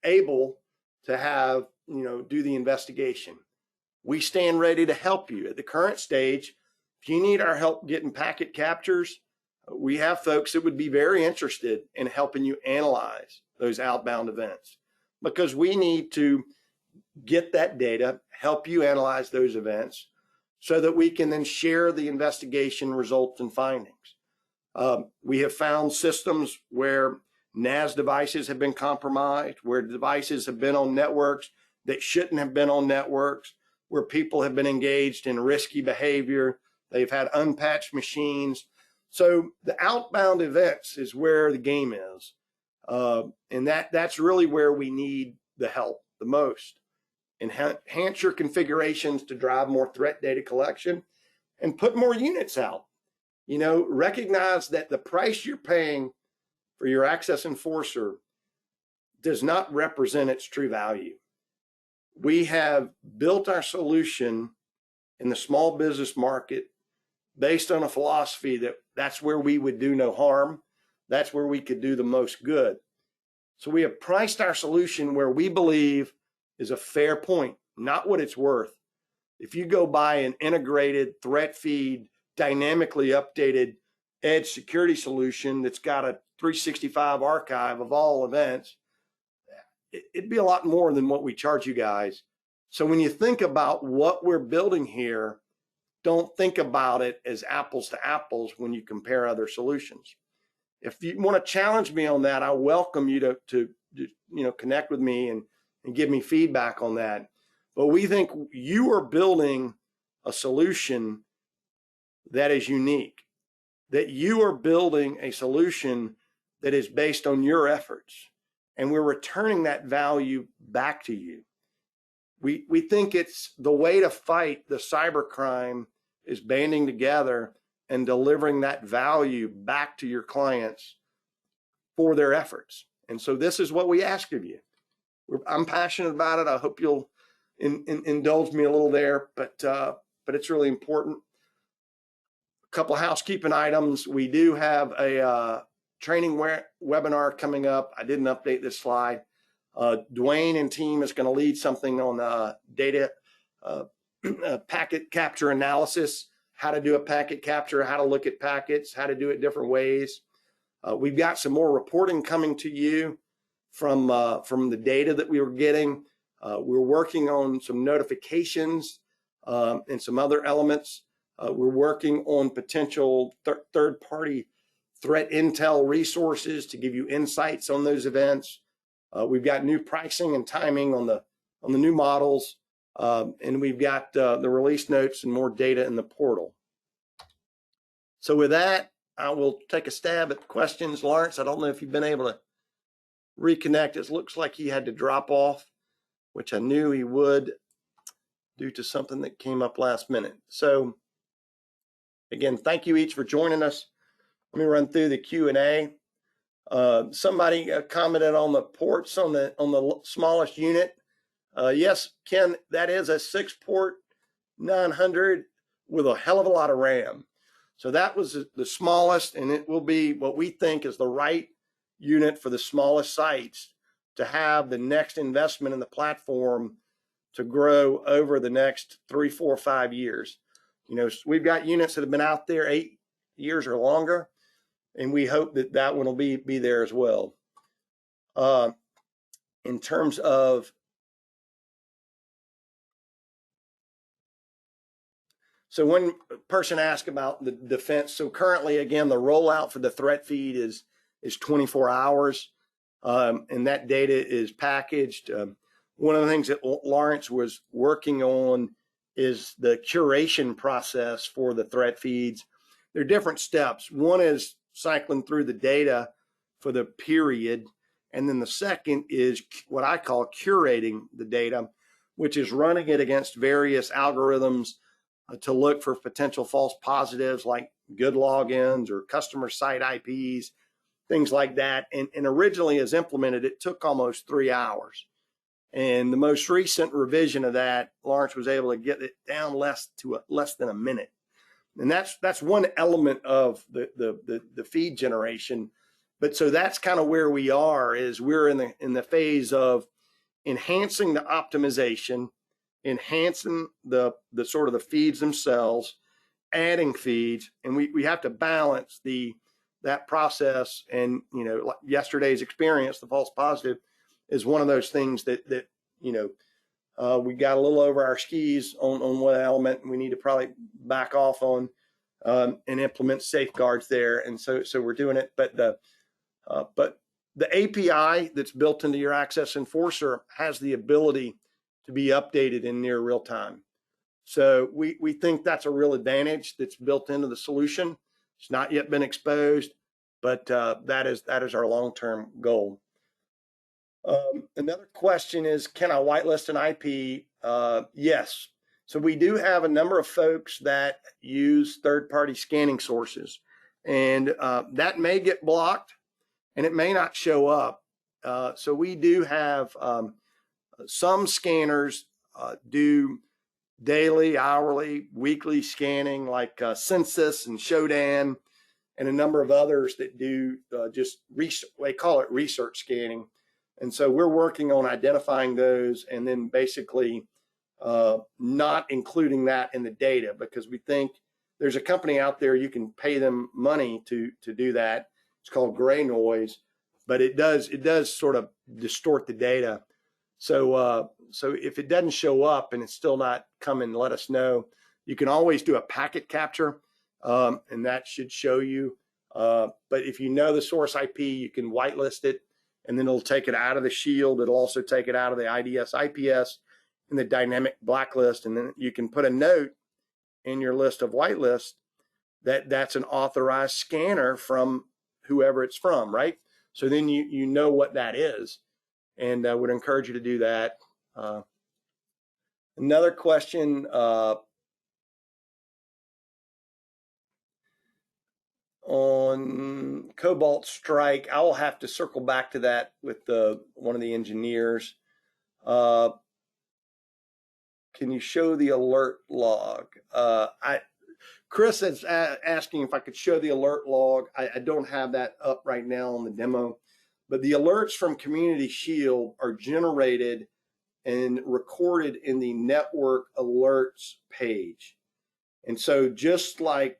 able to have, do the investigation. We stand ready to help you. At the current stage, if you need our help getting packet captures, we have folks that would be very interested in helping you analyze those outbound events, because we need to get that data, help you analyze those events so that we can then share the investigation results and findings. We have found systems where NAS devices have been compromised, where devices have been on networks that shouldn't have been on networks, where people have been engaged in risky behavior. They've had unpatched machines. So the outbound events is where the game is. And that's really where we need the help the most. Enhance your configurations to drive more threat data collection and put more units out. Recognize that the price you're paying for your AccessEnforcer does not represent its true value. We have built our solution in the small business market based on a philosophy that that's where we would do no harm. That's where we could do the most good. So we have priced our solution where we believe is a fair point, not what it's worth. If you go buy an integrated threat feed, dynamically updated edge security solution that's got a 365 archive of all events, it'd be a lot more than what we charge you guys. So when you think about what we're building here, don't think about it as apples to apples when you compare other solutions. If you want to challenge me on that, I welcome you to connect with me and give me feedback on that. but we think you are building a solution that is unique, that you are building a solution that is based on your efforts, and we're returning that value back to you. We think it's the way to fight the cybercrime is banding together and delivering that value back to your clients for their efforts. And so this is what we ask of you. I'm passionate about it. I hope you'll indulge me a little there, but it's really important. A couple of housekeeping items. We do have a training webinar coming up. I didn't update this slide. Dwayne and team is going to lead something on data packet capture analysis, how to do a packet capture, how to look at packets, how to do it different ways. We've got some more reporting coming to you from the data that we were getting. We're working on some notifications and some other elements. We're working on potential third-party threat intel resources to give you insights on those events. We've got new pricing and timing on the new models, and we've got the release notes and more data in the portal. So with that, I will take a stab at questions. Lawrence, I don't know if you've been able to reconnect. It looks like he had to drop off, which I knew he would due to something that came up last minute. So again, thank you each for joining us. Let me run through the Q&A. Somebody commented on the ports on the smallest unit. Yes, Ken, that is a 6-port 900 with a hell of a lot of RAM. So that was the smallest, and it will be what we think is the right unit for the smallest sites to have the next investment in the platform to grow over the next 3, 4, 5 years. You know, we've got units that have been out there 8 years or longer, and we hope that that one will be there as well. In terms of so one person asked about the defense. So currently, again, the rollout for the threat feed is 24 hours, and that data is packaged. One of the things that Lawrence was working on is the curation process for the threat feeds. There are different steps. One is cycling through the data for the period, and then the second is what I call curating the data, which is running it against various algorithms to look for potential false positives like good logins or customer site IPs, things like that. And originally, as implemented, it took almost 3 hours. And the most recent revision of that, Lawrence was able to get it down less than a minute. And that's one element of the feed generation. But so that's kind of where we are, is we're in the phase of enhancing the optimization, enhancing the sort of the feeds themselves, adding feeds, and we have to balance that process. And you know, like yesterday's experience, the false positive is one of those things that you know, we got a little over our skis on one element, and we need to probably back off on and implement safeguards there. And so we're doing it. But the API that's built into your AccessEnforcer has the ability to be updated in near real time. So we think that's a real advantage that's built into the solution. It's not yet been exposed, but that is our long-term goal. Another question is, can I whitelist an IP? Yes. So we do have a number of folks that use third-party scanning sources, and that may get blocked and it may not show up. So we do have some scanners do daily, hourly, weekly scanning, like Census and Shodan, and a number of others that do just they call it research scanning. And so we're working on identifying those and then basically not including that in the data, because we think there's a company out there, you can pay them money to do that. It's called gray noise, but it does sort of distort the data. So if it doesn't show up and it's still not coming, let us know. You can always do a packet capture, and that should show you. But if you know the source IP, you can whitelist it, and then it'll take it out of the shield. It'll also take it out of the IDS IPS, in the dynamic blacklist, and then you can put a note in your list of whitelist that that's an authorized scanner from whoever it's from, right? So then you know what that is, and I would encourage you to do that. Another question on Cobalt Strike. I will have to circle back to that with one of the engineers. Can you show the alert log? Chris is asking if I could show the alert log. I don't have that up right now on the demo, but the alerts from Community Shield are generated and recorded in the network alerts page. And so just like,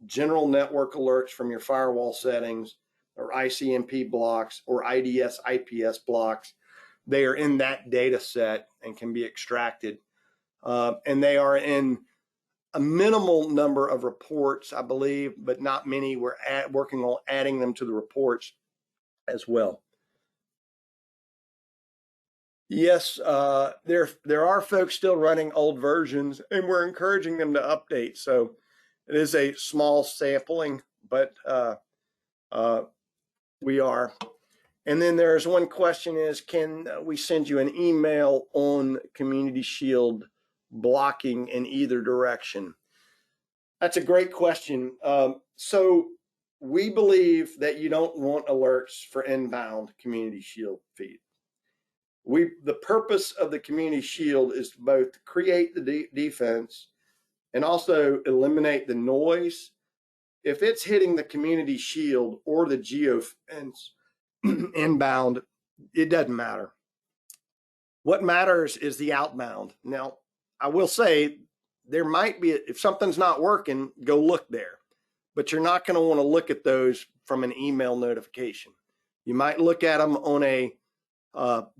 general network alerts from your firewall settings or ICMP blocks or IDS IPS blocks, they are in that data set and can be extracted. And they are in a minimal number of reports, I believe, but not many. We're working on adding them to the reports as well. Yes, there are folks still running old versions, and we're encouraging them to update. So it is a small sampling, but we are. And then there's one question is, can we send you an email on Community Shield blocking in either direction? That's a great question. So we believe that you don't want alerts for inbound Community Shield feed. The purpose of the Community Shield is to both create the defense and also eliminate the noise. If it's hitting the Community Shield or the geofence inbound, it doesn't matter. What matters is the outbound. Now, I will say there might be, if something's not working, go look there. But you're not going to want to look at those from an email notification. You might look at them on a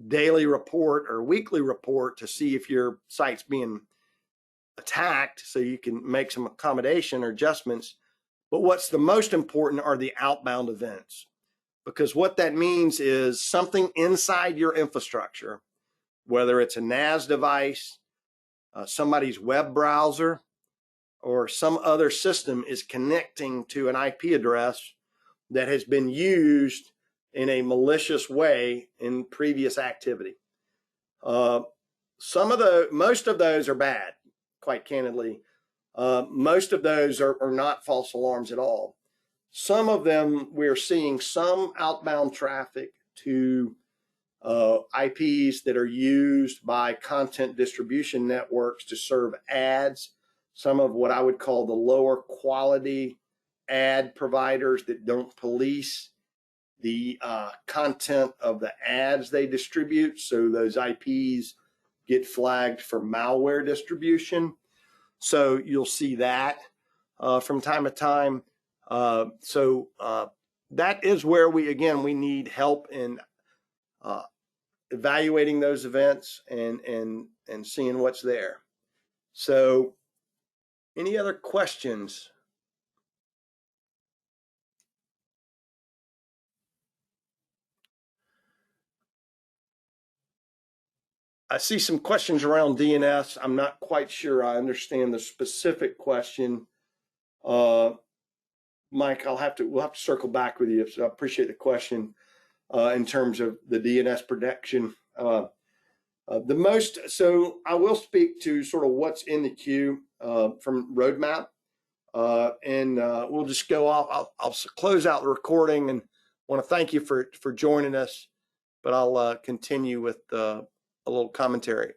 daily report or weekly report to see if your site's being attacked, so you can make some accommodation or adjustments. But what's the most important are the outbound events, because what that means is something inside your infrastructure, whether it's a NAS device, somebody's web browser, or some other system is connecting to an IP address that has been used in a malicious way in previous activity. Most of those are bad, quite candidly. Most of those are not false alarms at all. Some of them, we're seeing some outbound traffic to IPs that are used by content distribution networks to serve ads. Some of what I would call the lower quality ad providers that don't police the content of the ads they distribute. So those IPs get flagged for malware distribution. So you'll see that from time to time. That is where we need help in evaluating those events and seeing what's there. So any other questions? I see some questions around DNS. I'm not quite sure I understand the specific question. Mike, we'll have to circle back with you. So I appreciate the question in terms of the DNS protection. So I will speak to sort of what's in the queue from roadmap, and we'll just go off. I'll close out the recording and want to thank you for joining us, but I'll continue with a little commentary.